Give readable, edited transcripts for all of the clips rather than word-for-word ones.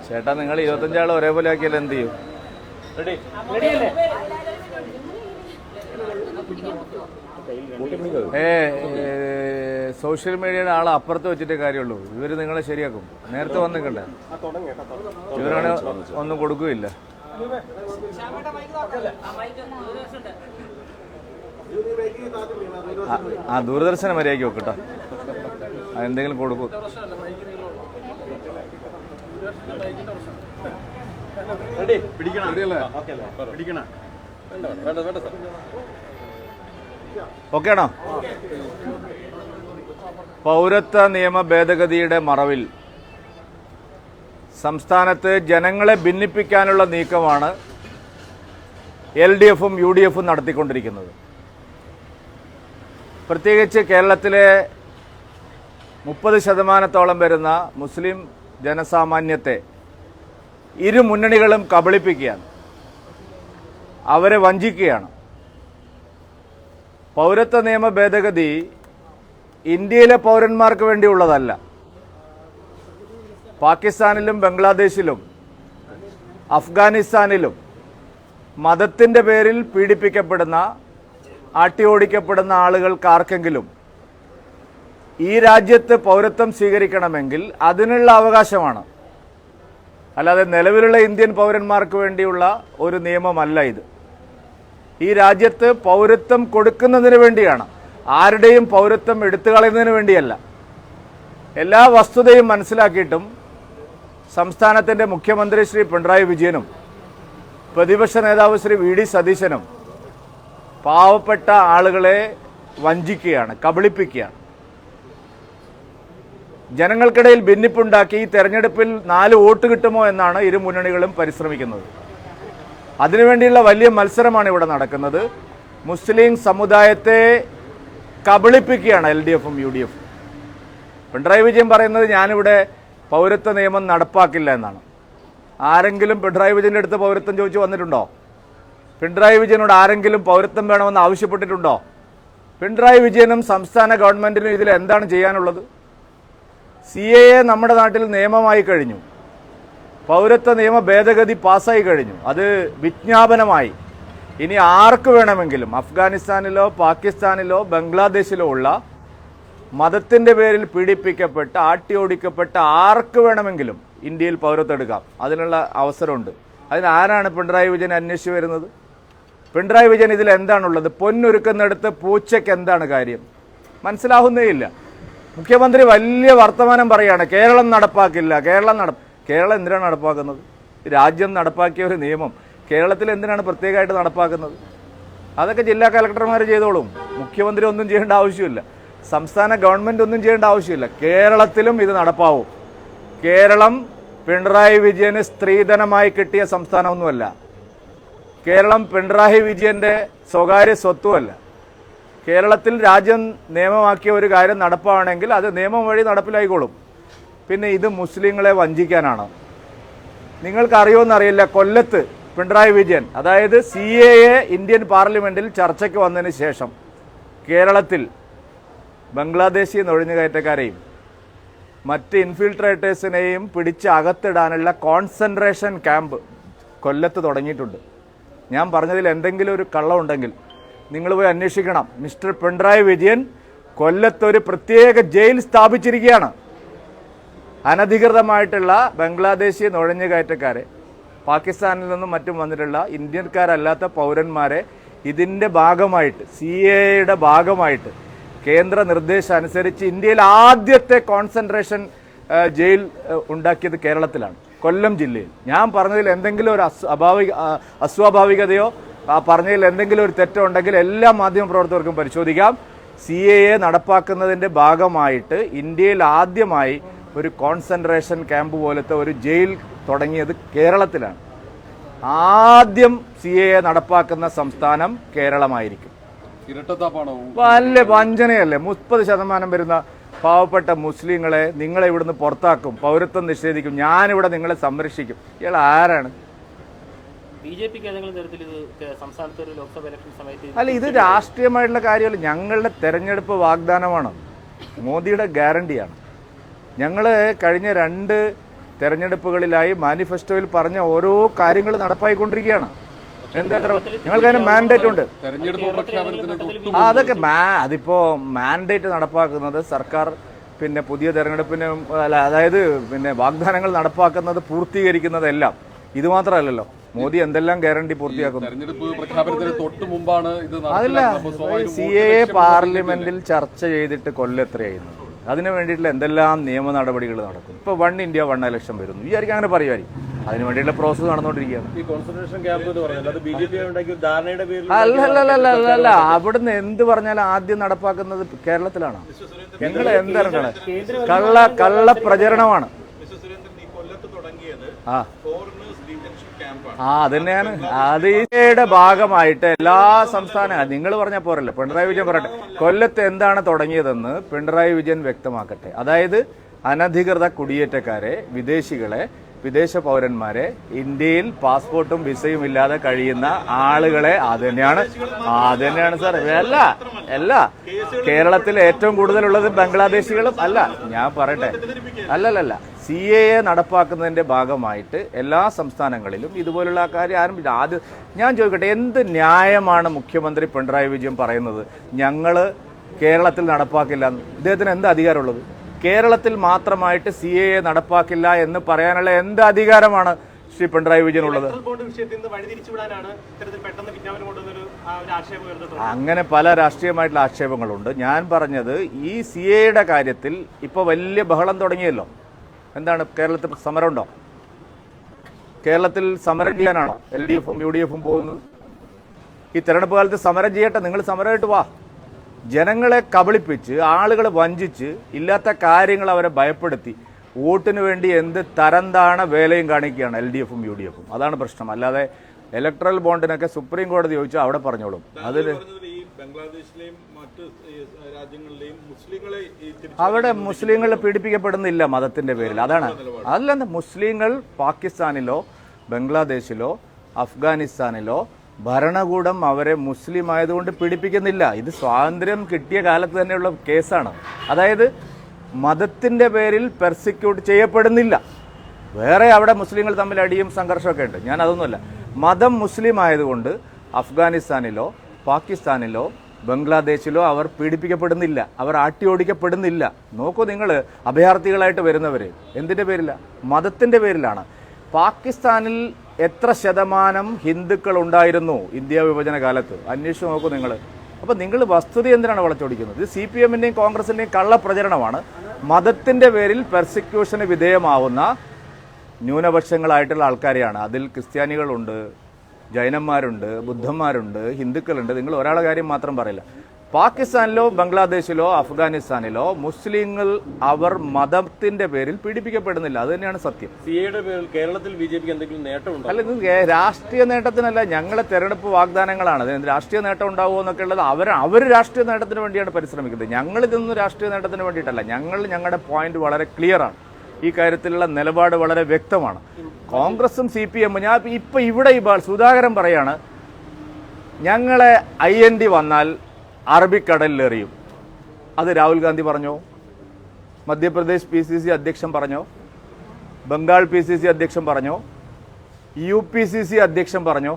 ചേട്ടാ നിങ്ങൾ 25 ആൾ ഒരേപോലെ ആക്കിയാൽ എന്ത് ചെയ്യും? സോഷ്യൽ മീഡിയയുടെ ആളെ അപ്പുറത്ത് വെച്ചിട്ടേ കാര്യമുള്ളൂ. ഇവര് നിങ്ങളെ ശരിയാക്കും. നേരത്തെ വന്നിക്കണ്ടേ? ഇവരാണ് ഒന്നും കൊടുക്കുകയില്ല. ദൂരദർശന മര്യാദയ്ക്ക് വെക്കട്ടോ, എന്തെങ്കിലും കൊടുക്കും. ഓക്കെ ആണോ? പൗരത്വ നിയമ ഭേദഗതിയുടെ മറവിൽ സംസ്ഥാനത്ത് ജനങ്ങളെ ഭിന്നിപ്പിക്കാനുള്ള നീക്കമാണ് LDFും UDFും നടത്തിക്കൊണ്ടിരിക്കുന്നത്. പ്രത്യേകിച്ച് കേരളത്തിലെ 30% വരുന്ന മുസ്ലിം ജനസാമാന്യത്തെ ഇരു മുന്നണികളും കബളിപ്പിക്കുകയാണ്, അവരെ വഞ്ചിക്കുകയാണ്. പൗരത്വ നിയമ ഭേദഗതി ഇന്ത്യയിലെ പൗരന്മാർക്ക് വേണ്ടിയുള്ളതല്ല. പാകിസ്ഥാനിലും ബംഗ്ലാദേശിലും അഫ്ഗാനിസ്ഥാനിലും മതത്തിൻ്റെ പേരിൽ പീഡിപ്പിക്കപ്പെടുന്ന, ആട്ടിയോടിക്കപ്പെടുന്ന ആളുകൾക്കാർക്കെങ്കിലും ഈ രാജ്യത്ത് പൗരത്വം സ്വീകരിക്കണമെങ്കിൽ അതിനുള്ള അവകാശമാണ്. അല്ലാതെ നിലവിലുള്ള ഇന്ത്യൻ പൗരന്മാർക്ക് വേണ്ടിയുള്ള ഒരു നിയമമല്ല ഇത്. ഈ രാജ്യത്ത് പൗരത്വം കൊടുക്കുന്നതിന് വേണ്ടിയാണ്, ആരുടെയും പൗരത്വം എടുത്തു കളയുന്നതിന് വേണ്ടിയല്ല. എല്ലാ വസ്തുതയും മനസ്സിലാക്കിയിട്ടും സംസ്ഥാനത്തിൻ്റെ മുഖ്യമന്ത്രി ശ്രീ പിണറായി വിജയനും പ്രതിപക്ഷ നേതാവ് ശ്രീ VD സതീശനും പാവപ്പെട്ട ആളുകളെ വഞ്ചിക്കുകയാണ്, കബളിപ്പിക്കുകയാണ്. ജനങ്ങൾക്കിടയിൽ ഭിന്നിപ്പുണ്ടാക്കി ഈ തെരഞ്ഞെടുപ്പിൽ 4 വോട്ട് കിട്ടുമോ എന്നാണ് ഇരു മുന്നണികളും പരിശ്രമിക്കുന്നത്. അതിനുവേണ്ടിയുള്ള വലിയ മത്സരമാണ് ഇവിടെ നടക്കുന്നത്. മുസ്ലിം സമുദായത്തെ കബളിപ്പിക്കുകയാണ് LDFും UDFും. പിണറായി വിജയൻ പറയുന്നത് ഞാനിവിടെ പൗരത്വ നിയമം നടപ്പാക്കില്ല എന്നാണ്. ആരെങ്കിലും പിണറായി വിജയൻ്റെ അടുത്ത് പൗരത്വം ചോദിച്ചു വന്നിട്ടുണ്ടോ? പിണറായി വിജയനോട് ആരെങ്കിലും പൗരത്വം വേണമെന്ന് ആവശ്യപ്പെട്ടിട്ടുണ്ടോ? പിണറായി വിജയനും സംസ്ഥാന ഗവൺമെൻറ്റിനും ഇതിൽ എന്താണ് ചെയ്യാനുള്ളത്? CAA നമ്മുടെ നാട്ടിൽ നിയമമായി കഴിഞ്ഞു. പൗരത്വ നിയമ ഭേദഗതി പാസ്സായി കഴിഞ്ഞു. അത് വിജ്ഞാപനമായി. ഇനി ആർക്ക് വേണമെങ്കിലും അഫ്ഗാനിസ്ഥാനിലോ പാകിസ്ഥാനിലോ ബംഗ്ലാദേശിലോ ഉള്ള മതത്തിൻ്റെ പേരിൽ പീഡിപ്പിക്കപ്പെട്ട, ആട്ടിയോടിക്കപ്പെട്ട ആർക്ക് വേണമെങ്കിലും ഇന്ത്യയിൽ പൗരത്വം എടുക്കാം. അതിനുള്ള അവസരമുണ്ട്. അതിനാരാണ് പിണറായി വിജയൻ അന്വേഷിച്ച് വരുന്നത്? പിണറായി വിജയൻ ഇതിൽ എന്താണുള്ളത്? പൊന്നൊരുക്കുന്നിടത്ത് പൂച്ചയ്ക്ക് എന്താണ് കാര്യം? മനസ്സിലാവുന്നേയില്ല. മുഖ്യമന്ത്രി വലിയ വർത്തമാനം പറയുകയാണ്, കേരളം നടപ്പാക്കില്ല. കേരളം എന്തിനാണ് നടപ്പാക്കുന്നത്? രാജ്യം നടപ്പാക്കിയ ഒരു നിയമം കേരളത്തിൽ എന്തിനാണ് പ്രത്യേകമായിട്ട് നടപ്പാക്കുന്നത്? അതൊക്കെ ജില്ലാ കലക്ടർമാർ ചെയ്തോളും. മുഖ്യമന്ത്രി ഒന്നും ചെയ്യേണ്ട ആവശ്യമില്ല. സംസ്ഥാന ഗവൺമെൻറ് ഒന്നും ചെയ്യേണ്ട ആവശ്യമില്ല. കേരളത്തിലും ഇത് നടപ്പാവും. കേരളം പിണറായി വിജയന് സ്ത്രീധനമായി കിട്ടിയ സംസ്ഥാനമൊന്നുമല്ല. കേരളം പിണറായി വിജയൻ്റെ സ്വകാര്യ സ്വത്തുമല്ല. കേരളത്തിൽ രാജ്യം നിയമമാക്കിയ ഒരു കാര്യം നടപ്പാണെങ്കിൽ അത് നിയമം വഴി നടപ്പിലായിക്കോളും. പിന്നെ ഇത് മുസ്ലിങ്ങളെ വഞ്ചിക്കാനാണ്. നിങ്ങൾക്കറിയുമെന്നറിയില്ല, കൊല്ലത്ത് പിണറായി വിജയൻ, അതായത് CAA ഇന്ത്യൻ പാർലമെൻറ്റിൽ ചർച്ചയ്ക്ക് വന്നതിന് ശേഷം കേരളത്തിൽ ബംഗ്ലാദേശി നുഴഞ്ഞുകയറ്റക്കാരെയും മറ്റ് ഇൻഫിൽട്രേറ്റേഴ്സിനെയും പിടിച്ച് അകത്തിടാനുള്ള കോൺസെൻട്രേഷൻ ക്യാമ്പ് കൊല്ലത്ത് തുടങ്ങിയിട്ടുണ്ട്. ഞാൻ പറഞ്ഞതിൽ എന്തെങ്കിലും ഒരു കള്ളമുണ്ടെങ്കിൽ നിങ്ങൾ പോയി അന്വേഷിക്കണം. മിസ്റ്റർ പിണറായി വിജയൻ കൊല്ലത്തൊരു പ്രത്യേക ജയിൽ സ്ഥാപിച്ചിരിക്കുകയാണ്. അനധികൃതമായിട്ടുള്ള ബംഗ്ലാദേശി നുഴഞ്ഞുകയറ്റക്കാരെ, പാകിസ്ഥാനിൽ നിന്നും മറ്റും വന്നിട്ടുള്ള ഇന്ത്യക്കാരല്ലാത്ത പൗരന്മാരെ ഇതിൻ്റെ ഭാഗമായിട്ട്, CAAയുടെ ഭാഗമായിട്ട് കേന്ദ്ര നിർദ്ദേശം അനുസരിച്ച് ഇന്ത്യയിൽ ആദ്യത്തെ കോൺസെൻട്രേഷൻ ജയിൽ ഉണ്ടാക്കിയത് കേരളത്തിലാണ്, കൊല്ലം ജില്ലയിൽ. ഞാൻ പറഞ്ഞതിൽ എന്തെങ്കിലും ഒരു അസ്വാഭാവികതയോ പറഞ്ഞതിൽ എന്തെങ്കിലും ഒരു തെറ്റോ ഉണ്ടെങ്കിൽ എല്ലാ മാധ്യമപ്രവർത്തകർക്കും പരിശോധിക്കാം. CAA നടപ്പാക്കുന്നതിൻ്റെ ഭാഗമായിട്ട് ഇന്ത്യയിൽ ആദ്യമായി ഒരു കോൺസെൻട്രേഷൻ ക്യാമ്പ് പോലത്തെ ഒരു ജയിൽ തുടങ്ങിയത് കേരളത്തിലാണ്. ആദ്യം CAA നടപ്പാക്കുന്ന സംസ്ഥാനം കേരളമായിരിക്കും. വല്ല വഞ്ചനയല്ലേ? 30% വരുന്ന പാവപ്പെട്ട മുസ്ലിങ്ങളെ നിങ്ങളെ ഇവിടുന്ന് പുറത്താക്കും, പൗരത്വം നിഷേധിക്കും, ഞാനിവിടെ നിങ്ങളെ സംരക്ഷിക്കും. ഇയാൾ ആരാണ്? അല്ല, ഇത് രാഷ്ട്രീയമായിട്ടുള്ള കാര്യമല്ല. ഞങ്ങളുടെ തെരഞ്ഞെടുപ്പ് വാഗ്ദാനമാണ്, മോദിയുടെ ഗ്യാരണ്ടിയാണ്. ഞങ്ങൾ കഴിഞ്ഞ 2 തെരഞ്ഞെടുപ്പുകളിലായി മാനിഫെസ്റ്റോയിൽ പറഞ്ഞ ഓരോ കാര്യങ്ങൾ നടപ്പായിക്കൊണ്ടിരിക്കുകയാണ്. എന്താ ഞങ്ങൾക്ക് അതിന് മാൻഡേറ്റ് ഉണ്ട്. അതൊക്കെ അതിപ്പോ മാൻഡേറ്റ് നടപ്പാക്കുന്നത് സർക്കാർ പിന്നെ പുതിയ തെരഞ്ഞെടുപ്പിന് അതായത് പിന്നെ വാഗ്ദാനങ്ങൾ നടപ്പാക്കുന്നത് പൂർത്തീകരിക്കുന്നതെല്ലാം ഇത് മാത്രമല്ലല്ലോ. മോദി എന്തെല്ലാം ഗ്യാരണ്ടി പൂർത്തിയാക്കുന്നു. അതല്ല, CAA പാർലമെന്റിൽ ചർച്ച ചെയ്തിട്ട് കൊല്ലെത്രയായിരുന്നു. അതിനു വേണ്ടിയിട്ടുള്ള എന്തെല്ലാം നിയമ നടപടികൾ നടക്കും. ഇപ്പൊ 1 ഇന്ത്യ 1 ഇലക്ഷൻ വരുന്നു വിചാരിക്കും, അങ്ങനെ പറയുമായിരിക്കും. അതിനു വേണ്ടിയുള്ള പ്രോസസ് നടന്നുകൊണ്ടിരിക്കുകയാണ്. അല്ല, അവിടുന്ന് എന്ത് പറഞ്ഞാലും ആദ്യം നടപ്പാക്കുന്നത് കേരളത്തിലാണ്. നിങ്ങൾ എന്താണ് കള്ള പ്രചരണമാണ്. അതന്നെയാണ്. അതിന്റെ ഭാഗമായിട്ട് എല്ലാ സംസ്ഥാന നിങ്ങൾ പറഞ്ഞ പോരല്ലോ, പിണറായി വിജയൻ പറയട്ടെ കൊല്ലത്ത് എന്താണ് തുടങ്ങിയതെന്ന് പിണറായി വിജയൻ വ്യക്തമാക്കട്ടെ. അതായത് അനധികൃത കുടിയേറ്റക്കാരെ, വിദേശികളെ, വിദേശ പൗരന്മാരെ, ഇന്ത്യയിൽ പാസ്പോർട്ടും വിസയും ഇല്ലാതെ കഴിയുന്ന ആളുകളെ അതന്നെയാണ് സാർ. അല്ല കേരളത്തിൽ ഏറ്റവും കൂടുതലുള്ളത് ബംഗ്ലാദേശികളും അല്ല. ഞാൻ പറയട്ടെ, അല്ലല്ല CAA നടപ്പാക്കുന്നതിന്റെ ഭാഗമായിട്ട് എല്ലാ സംസ്ഥാനങ്ങളിലും ഇതുപോലുള്ള കാര്യം ആരംഭിച്ചു. ആദ്യം ഞാൻ ചോദിക്കട്ടെ, എന്ത് ന്യായമാണ് മുഖ്യമന്ത്രി പിണറായി വിജയൻ പറയുന്നത് ഞങ്ങൾ കേരളത്തിൽ നടപ്പാക്കില്ല എന്ന്? ഇദ്ദേഹത്തിന് എന്ത് അധികാരമുള്ളത്? കേരളത്തിൽ മാത്രമായിട്ട് CAA നടപ്പാക്കില്ല എന്ന് പറയാനുള്ള എന്ത് അധികാരമാണ് ശ്രീ പിണറായി വിജയനുള്ളത്? അങ്ങനെ പല രാഷ്ട്രീയമായിട്ടുള്ള ആക്ഷേപങ്ങളുണ്ട്. ഞാൻ പറഞ്ഞത് ഈ CAA കാര്യത്തിൽ ഇപ്പൊ വലിയ ബഹളം തുടങ്ങിയല്ലോ. എന്താണ് കേരളത്തിൽ സമരമുണ്ടോ? കേരളത്തിൽ സമരം ചെയ്യാനാണോ LDFും UDFും പോകുന്നത്? ഈ തെരഞ്ഞെടുപ്പ് കാലത്ത് സമരം ചെയ്യട്ടെ, നിങ്ങൾ സമരമായിട്ട് വാ. ജനങ്ങളെ കബളിപ്പിച്ച്, ആളുകളെ വഞ്ചിച്ച്, ഇല്ലാത്ത കാര്യങ്ങൾ അവരെ ഭയപ്പെടുത്തി വോട്ടിന് വേണ്ടി എന്ത് തരംതാണ വേലയും കാണിക്കുകയാണ് LDFും UDFും. അതാണ് പ്രശ്നം. അല്ലാതെ ഇലക്ട്രൽ ബോണ്ടിനൊക്കെ സുപ്രീം കോടതി ചോദിച്ചാൽ അവിടെ പറഞ്ഞോളും. അതിൽ അവിടെ മുസ്ലിങ്ങൾ പീഡിപ്പിക്കപ്പെടുന്നില്ല മതത്തിന്റെ പേരിൽ. അതാണ്. അതല്ല, മുസ്ലിങ്ങൾ പാകിസ്ഥാനിലോ ബംഗ്ലാദേശിലോ അഫ്ഗാനിസ്ഥാനിലോ ഭരണകൂടം അവരെ മുസ്ലിം ആയതുകൊണ്ട് പീഡിപ്പിക്കുന്നില്ല. ഇത് സ്വാതന്ത്ര്യം കിട്ടിയ കാലത്ത് തന്നെയുള്ള കേസാണ്. അതായത് മതത്തിന്റെ പേരിൽ പെർസിക്യൂട്ട് ചെയ്യപ്പെടുന്നില്ല. വേറെ അവിടെ മുസ്ലിങ്ങൾ തമ്മിൽ അടിയും സംഘർഷമൊക്കെ ഉണ്ട്. ഞാൻ അതൊന്നുമല്ല. മതം മുസ്ലിം ആയതുകൊണ്ട് അഫ്ഗാനിസ്ഥാനിലോ പാകിസ്ഥാനിലോ ബംഗ്ലാദേശിലോ അവർ പീഡിപ്പിക്കപ്പെടുന്നില്ല, അവർ ആട്ടിയോടിക്കപ്പെടുന്നില്ല. നോക്കൂ നിങ്ങൾ, അഭയാർത്ഥികളായിട്ട് വരുന്നവര് എന്തിന്റെ പേരില? മതത്തിന്റെ പേരിലാണ്. പാകിസ്ഥാനിൽ എത്ര ശതമാനം ഹിന്ദുക്കൾ ഉണ്ടായിരുന്നു ഇന്ത്യ വിഭജന കാലത്ത്? അന്വേഷിച്ച് നോക്കൂ നിങ്ങൾ. അപ്പൊ നിങ്ങൾ വസ്തുത എന്തിനാണ് വളച്ചൊടിക്കുന്നത്? ഇത് CPMന്റെയും കോൺഗ്രസിന്റെയും കള്ളപ്രചരണമാണ്. മതത്തിന്റെ പേരിൽ പെർസിക്യൂഷന് വിധേയമാവുന്ന ന്യൂനപക്ഷങ്ങളായിട്ടുള്ള ആൾക്കാരെയാണ്. അതിൽ ക്രിസ്ത്യാനികളുണ്ട്, ജൈനന്മാരുണ്ട്, ബുദ്ധന്മാരുണ്ട്, ഹിന്ദുക്കളുണ്ട്. നിങ്ങൾ ഒരാളുടെ കാര്യം മാത്രം പറയില്ല. പാകിസ്ഥാനിലോ ബംഗ്ലാദേശിലോ അഫ്ഗാനിസ്ഥാനിലോ മുസ്ലിങ്ങൾ അവർ മതത്തിന്റെ പേരിൽ പീഡിപ്പിക്കപ്പെടുന്നില്ല. അത് തന്നെയാണ് സത്യം. കേരളത്തിൽ BJPക്ക് എന്തെങ്കിലും നേട്ടമുണ്ടോ? അല്ല, ഇത് രാഷ്ട്രീയ നേട്ടത്തിനല്ല, ഞങ്ങളെ തെരഞ്ഞെടുപ്പ് വാഗ്ദാനങ്ങളാണ്. രാഷ്ട്രീയ നേട്ടം ഉണ്ടാവുമോ എന്നൊക്കെ ഉള്ളത് അവർ രാഷ്ട്രീയ നേട്ടത്തിന് വേണ്ടിയാണ് പരിശ്രമിക്കുന്നത്. ഞങ്ങൾ ഇതൊന്നും രാഷ്ട്രീയ നേട്ടത്തിന് വേണ്ടിയിട്ടല്ല. ഞങ്ങളുടെ പോയിന്റ് വളരെ ക്ലിയർ ആണ്. ഈ കാര്യത്തിലുള്ള നിലപാട് വളരെ വ്യക്തമാണ്. കോൺഗ്രസും CPM ഞാൻ ഇപ്പൊ ഇവിടെ സുധാകരൻ പറയാണ് ഞങ്ങളെ IND വന്നാൽ അറബിക്കടലിൽ എറിയും. അത് രാഹുൽ ഗാന്ധി പറഞ്ഞോ? മധ്യപ്രദേശ് PCC അധ്യക്ഷൻ പറഞ്ഞോ? ബംഗാൾ PCC അധ്യക്ഷൻ പറഞ്ഞോ? UPCC അധ്യക്ഷൻ പറഞ്ഞോ?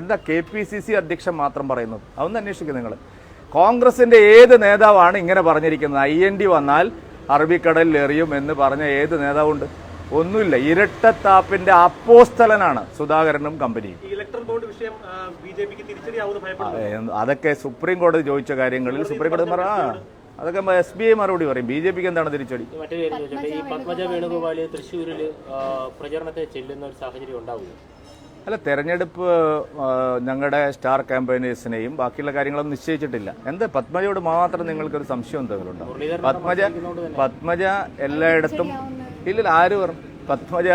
എന്താ KPCC അധ്യക്ഷൻ മാത്രം പറയുന്നത്? അതൊന്ന് അന്വേഷിക്കും നിങ്ങൾ. കോൺഗ്രസിന്റെ ഏത് നേതാവാണ് ഇങ്ങനെ പറഞ്ഞിരിക്കുന്നത്? IND വന്നാൽ അറബിക്കടലിൽ എറിയും എന്ന് പറഞ്ഞ ഏത് നേതാവുണ്ട്? ഒന്നുമില്ല. ഇരട്ടത്താപ്പിന്റെ അപ്പോസ്തലനാണ് സുധാകരനും കമ്പനിയും. അതൊക്കെ സുപ്രീം കോടതി ചോദിച്ച കാര്യങ്ങളിൽ സുപ്രീം കോടതി അതൊക്കെ SBI മറുപടി പറയും. BJPക്ക് എന്താണ് തിരിച്ചടി? പത്മജ വേണുഗോപാല് തൃശ്ശൂരിൽ പ്രചരണത്തെ ചെല്ലുന്ന ഒരു സാഹചര്യം ഉണ്ടാവുമോ? അല്ല, തെരഞ്ഞെടുപ്പ് ഞങ്ങളുടെ സ്റ്റാർ ക്യാമ്പയിനേഴ്സിനെയും ബാക്കിയുള്ള കാര്യങ്ങളൊന്നും നിശ്ചയിച്ചിട്ടില്ല. എന്താ പത്മജയോട് മാത്രം നിങ്ങൾക്കൊരു സംശയം എന്തെങ്കിലും ഉണ്ടോ? പത്മജ എല്ലായിടത്തും ഇല്ല. ആര് പറഞ്ഞു? പത്മജ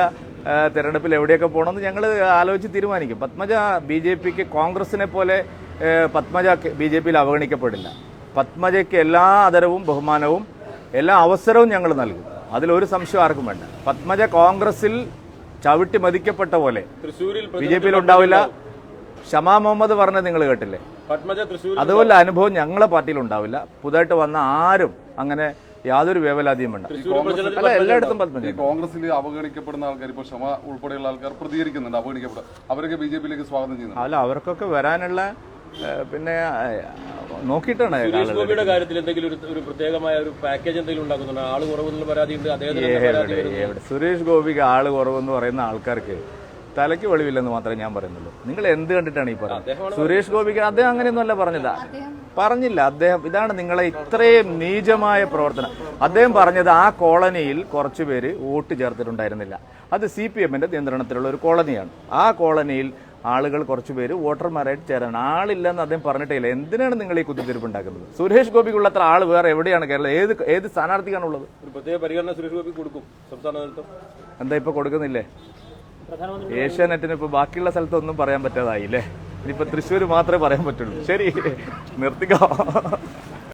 തെരഞ്ഞെടുപ്പിൽ എവിടെയൊക്കെ പോകണമെന്ന് ഞങ്ങൾ ആലോചിച്ച് തീരുമാനിക്കും. പത്മജ BJPക്ക് കോൺഗ്രസിനെ പോലെ പത്മജ BJPയിൽ അവഗണിക്കപ്പെടില്ല. പത്മജയ്ക്ക് എല്ലാ ആദരവും ബഹുമാനവും എല്ലാ അവസരവും ഞങ്ങൾ നൽകും. അതിലൊരു സംശയം ആർക്കും വേണ്ട. പത്മജ കോൺഗ്രസിൽ ചവിട്ടി മതിക്കപ്പെട്ട പോലെ BJPയിൽ ഉണ്ടാവില്ല. ഷമാ മുഹമ്മദ് പറഞ്ഞത് നിങ്ങൾ കേട്ടില്ലേ? അതുപോലെ അനുഭവം ഞങ്ങളെ പാർട്ടിയിൽ ഉണ്ടാവില്ല. പുതുതായിട്ട് വന്ന ആരും അങ്ങനെ യാതൊരു വേവലാതിയും വേണ്ട. അല്ല, എല്ലായിടത്തും ഈ കോൺഗ്രസിൽ അവഗണിക്കപ്പെടുന്ന ആൾക്കാർ ഇപ്പോൾ ക്ഷമ ഉൾപ്പെടെയുള്ള ആൾക്കാർ പ്രതികരിക്കുന്നുണ്ട്, അവഗണിക്കപ്പെടും. അവരൊക്കെ ബിജെപിയിലേക്ക് സ്വാഗതം ചെയ്യുന്നു. അല്ല, അവർക്കൊക്കെ വരാനുള്ള പിന്നെ നോക്കിയിട്ടാണ്. സുരേഷ് ഗോപിയുടെ കാര്യത്തിൽ എന്തെങ്കിലും ഒരു പ്രത്യേകമായ ഒരു പാക്കേജ് എന്തെങ്കിലും ഉണ്ടാക്കുന്നുണ്ടോ? ആള് കുറവെന്നുള്ള പരാതിയുണ്ട്, അദ്ദേഹത്തിന് സുരേഷ് ഗോപിക്ക് ആള് കുറവെന്ന് പറയുന്ന ആൾക്കാർക്ക് തലയ്ക്ക് വെളിവില്ലെന്ന് മാത്രമേ ഞാൻ പറയുന്നുള്ളൂ. നിങ്ങൾ എന്ത് കണ്ടിട്ടാണ് ഈ പറയുന്നത്? സുരേഷ് ഗോപിക്ക് അദ്ദേഹം അങ്ങനെയൊന്നുമല്ല പറഞ്ഞില്ല. അദ്ദേഹം ഇതാണ് നിങ്ങളെ ഇത്രയും നീചമായ പ്രവർത്തനം. അദ്ദേഹം പറഞ്ഞത് ആ കോളനിയിൽ കുറച്ചു പേര് വോട്ട് ചേർത്തിട്ടുണ്ടായിരുന്നില്ല. അത് CPM-ന്റെ നിയന്ത്രണത്തിലുള്ള ഒരു കോളനിയാണ്. ആ കോളനിയിൽ ആളുകൾ കുറച്ചു പേര് വോട്ടർമാരായിട്ട് ചേരാൻ ആളില്ലെന്ന് അദ്ദേഹം പറഞ്ഞിട്ടില്ല. എന്തിനാണ് നിങ്ങൾ ഈ കുത്തിത്തിരിപ്പ് ഉണ്ടാക്കുന്നത്? സുരേഷ് ഗോപിക്കുള്ള അത്ര ആൾ വേറെ എവിടെയാണ് കേരളം? ഏത് സ്ഥാനാർത്ഥിക്കാണുള്ളത്? ഒരു പ്രത്യേക പരിഗണന സുരേഷ് ഗോപി കൊടുക്കും സംസ്ഥാന നേതൃത്വം. എന്താ ഇപ്പൊ കൊടുക്കുന്നില്ലേ? ഏഷ്യാനെറ്റിന് ഇപ്പൊ ബാക്കിയുള്ള സ്ഥലത്തൊന്നും പറയാൻ പറ്റാതായില്ലേ? ഇനിയിപ്പോ തൃശ്ശൂർ മാത്രമേ പറയാൻ പറ്റുള്ളൂ. ശരി, നിർത്തിക്കോ.